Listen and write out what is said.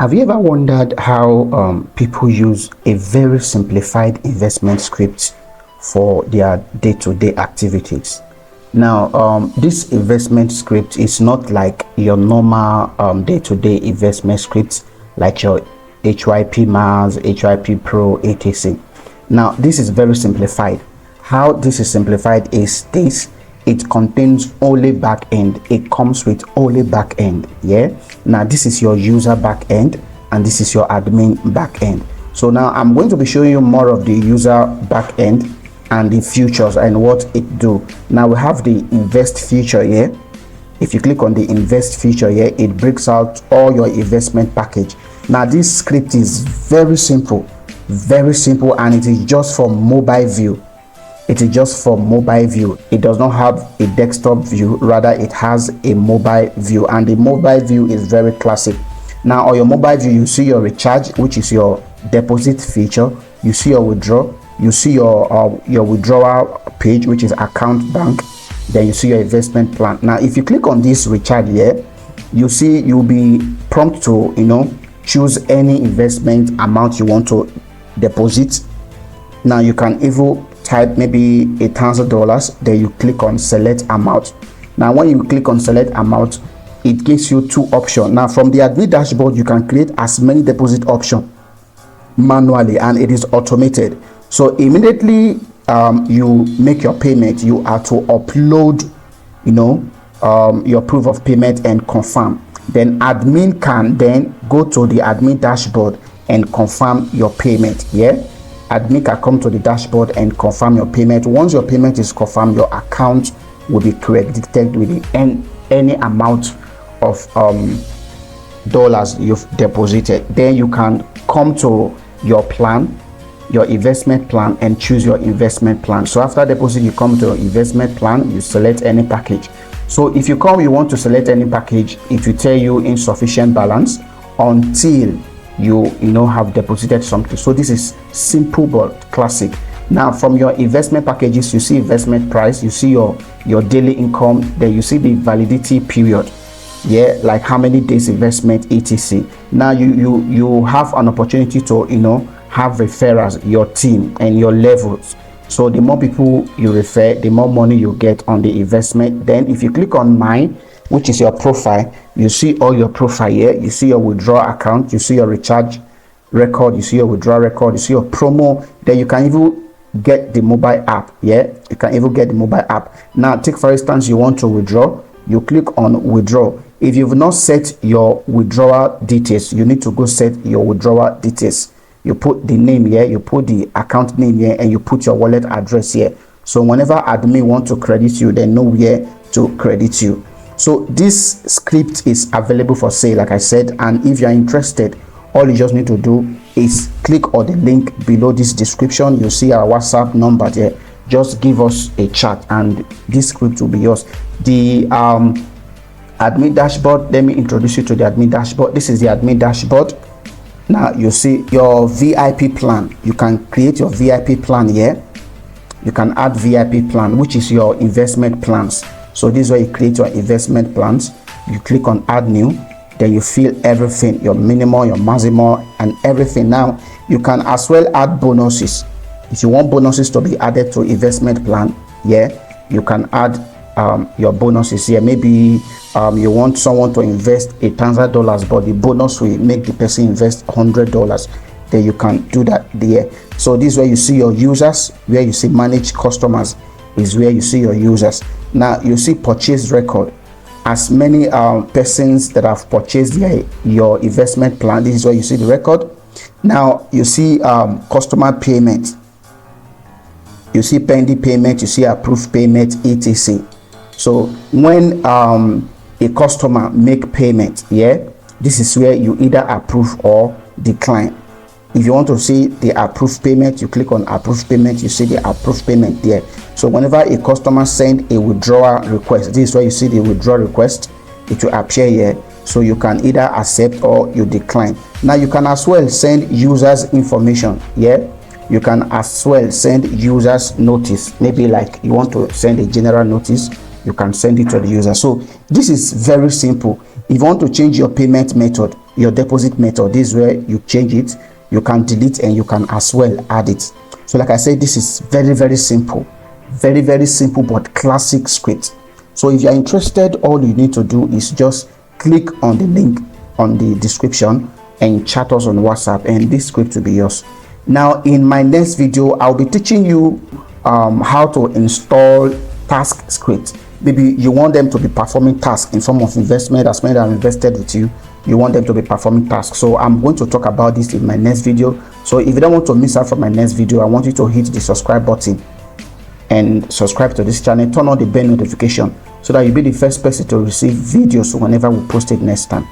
Have you ever wondered how people use a very simplified investment script for their day-to-day activities? Now, this investment script is not like your normal day-to-day investment script, like your HYIP Mars, HYIP Pro, etc. Now, this is very simplified. How this is simplified is this: it contains only backend. It comes with only backend. Yeah. Now this is your user backend and this is your admin backend. So now I'm going to be showing you more of the user backend and the features and what it do. Now we have the invest feature here. If you click on the invest feature here, it breaks out all your investment package. Now this script is very simple, and it is just for mobile view. It is just for mobile view. It does not have a desktop view, rather it has a mobile view, and the mobile view is very classic. Now on your mobile view, you see your recharge, which is your deposit feature. You see your withdraw. You see your withdrawal page, which is account bank. Then you see your investment plan. Now if you click on this recharge here, you see you'll be prompted to choose any investment amount you want to deposit. Now you can even type maybe $1,000, then you click on select amount. Now when you click on select amount, it gives you two options. Now from the admin dashboard, you can create as many deposit options manually, and it is automated. So immediately you make your payment, you are to upload your proof of payment and confirm. Then admin can then go to the admin dashboard and confirm your payment. Yeah, admin can come to the dashboard and confirm your payment. Once your payment is confirmed, your account will be credited with any amount of dollars you've deposited. Then you can come to your plan, your investment plan, and choose your investment plan. So after deposit, you come to your investment plan, you select any package. So if you you want to select any package, it will tell you insufficient balance until you have deposited something. So this is simple but classic. Now from your investment packages, you see investment price, you see your daily income, then you see the validity period, yeah, like how many days investment, etc. Now you have an opportunity to have referrals, your team and your levels. So the more people you refer, the more money you get on the investment. Then if you click on mine, which is your profile, you see all your profile here. You see your withdrawal account, you see your recharge record, you see your withdrawal record, you see your promo. Then you can even get the mobile app. Yeah, you can even get the mobile app. Now take for instance, you want to withdraw, you click on withdraw. If you've not set your withdrawal details, you need to go set your withdrawal details. You put the name here, you put the account name here, and you put your wallet address here. So whenever admin want to credit you, they know where to credit you. So this script is available for sale, like I said, and if you're interested, all you just need to do is click on the link below this description. You see our WhatsApp number there. Just give us a chat and this script will be yours. The admin dashboard, let me introduce you to the admin dashboard. This is the admin dashboard. Now you see your VIP plan. You can create your VIP plan here. You can add VIP plan, which is your investment plans. So this is where you create your investment plans. You click on add new, then you fill everything, your minimum, your maximum, and everything. Now you can as well add bonuses. If you want bonuses to be added to investment plan, yeah, you can add your bonuses here. Maybe you want someone to invest $1,000, but the bonus will make the person invest $100. Then you can do that there. So this is where you see your users, where you see manage customers is where you see your users. Now you see purchase record. As many persons that have purchased your investment plan, this is where you see the record. Now you see customer payment. You see pending payment, you see approved payment, etc. So when a customer make payment, yeah, this is where you either approve or decline. If you want to see the approved payment, you click on approved payment, you see the approved payment there. So whenever a customer send a withdrawal request, this is where you see the withdrawal request, it will appear here. So you can either accept or you decline. Now you can as well send users information. Yeah, you can as well send users notice. Maybe like you want to send a general notice, you can send it to the user. So this is very simple. If you want to change your payment method, your deposit method. This is where you change it. You can delete and you can as well add it. So like I said, this is very simple, very simple but classic script. So if you are interested, all you need to do is just click on the link on the description and chat us on WhatsApp, and this script will be yours. Now in my next video, I'll be teaching you how to install task script. Maybe you want them to be performing tasks in form of investment. As many that have invested with you, you want them to be performing tasks. So I'm going to talk about this in my next video. So if you don't want to miss out from my next video, I want you to hit the subscribe button and subscribe to this channel. Turn on the bell notification so that you'll be the first person to receive videos whenever we post it next time.